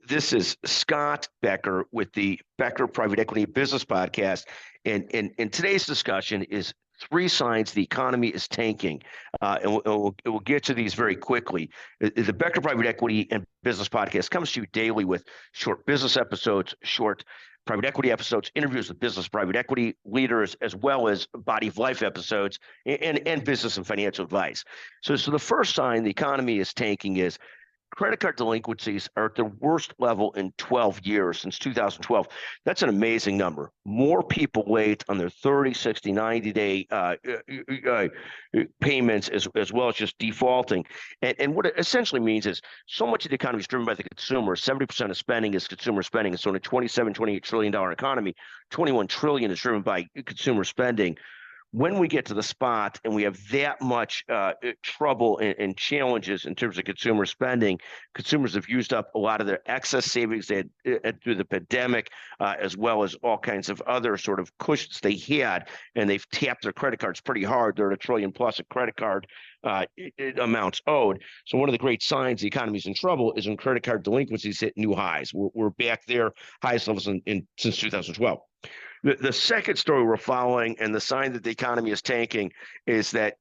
This is Scott Becker with the Becker Private Equity Business Podcast. And today's discussion is three signs the economy is tanking. And we'll get to these very quickly. The Becker Private Equity and Business Podcast comes to you daily with short business episodes, short private equity episodes, interviews with business private equity leaders, as well as body of life episodes and business and financial advice. So the first sign the economy is tanking is credit card delinquencies are at their worst level in 12 years, since 2012. That's an amazing number. More people wait on their 30, 60, 90-day payments as well as just defaulting. And what it essentially means is so much of the economy is driven by the consumer. 70% of spending is consumer spending. And so in a $27, $28 trillion economy, 21 trillion is driven by consumer spending. When we get to the spot and we have that much trouble and challenges in terms of consumer spending, consumers have used up a lot of their excess savings they had through the pandemic, as well as all kinds of other sort of cushions they had, and they've tapped their credit cards pretty hard. They're at $1 trillion plus of credit card amounts owed. So one of the great signs the economy's in trouble is when credit card delinquencies hit new highs. We're back there, highest levels since 2012. The second story we're following, and the sign that the economy is tanking, is that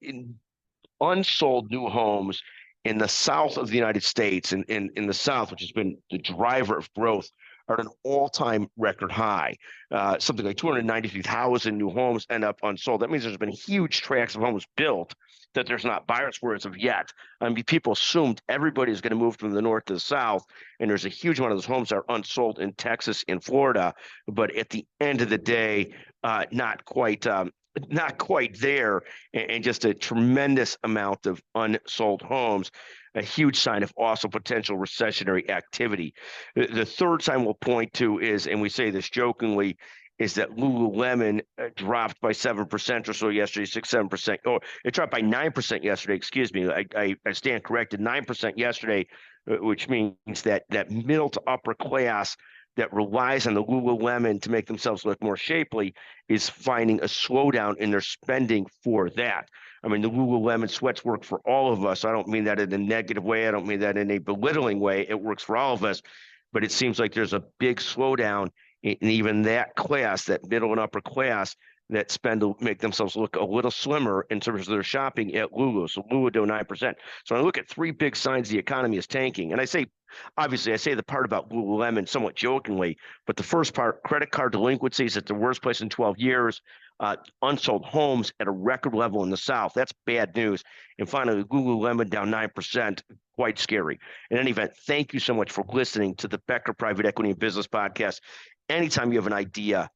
unsold new homes in the south of the United States, and in the south, which has been the driver of growth, are at an all-time record high. Something like 293,000 new homes end up unsold. That means there's been huge tracts of homes built that there's not buyers for as of yet. I mean, people assumed everybody is going to move from the north to the south, and there's a huge amount of those homes that are unsold in Texas and Florida. But at the end of the day, not quite there, and just a tremendous amount of unsold homes, a huge sign of also potential recessionary activity. The third sign we'll point to is, and we say this jokingly, is that Lululemon dropped by 7% or so yesterday, 7%. Oh, it dropped by 9% yesterday. Excuse me. I stand corrected. 9% yesterday, which means that middle to upper class that relies on the Lululemon to make themselves look more shapely is finding a slowdown in their spending for that. I mean, the Lululemon sweats work for all of us. I don't mean that in a negative way. I don't mean that in a belittling way. It works for all of us. But it seems like there's a big slowdown in even that class, that middle and upper class, that spend to make themselves look a little slimmer in terms of their shopping at Lulu. So Lulu do 9%. So I look at three big signs the economy is tanking. And I say, obviously, I say the part about Lululemon somewhat jokingly, but the first part, credit card delinquencies at the worst place in 12 years, unsold homes at a record level in the South. That's bad news. And finally, Lululemon down 9%, quite scary. In any event, thank you so much for listening to the Becker Private Equity and Business Podcast. Anytime you have an idea,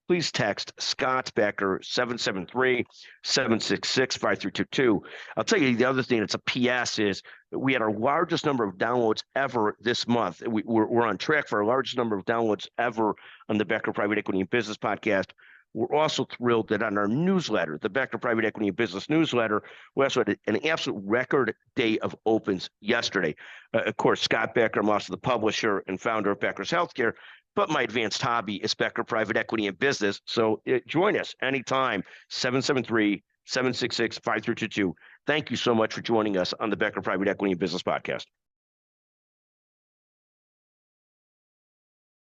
please text Scott Becker 773-766-5322. I'll tell you the other thing, it's a PS, is we had our largest number of downloads ever this month. We're on track for our largest number of downloads ever on the Becker Private Equity and Business Podcast. We're also thrilled that on our newsletter, the Becker Private Equity and Business newsletter, we also had an absolute record day of opens yesterday. Of course, Scott Becker, I'm also the publisher and founder of Becker's Healthcare, but my advanced hobby is Becker Private Equity and Business. So join us anytime, 773-766-5322. Thank you so much for joining us on the Becker Private Equity and Business Podcast.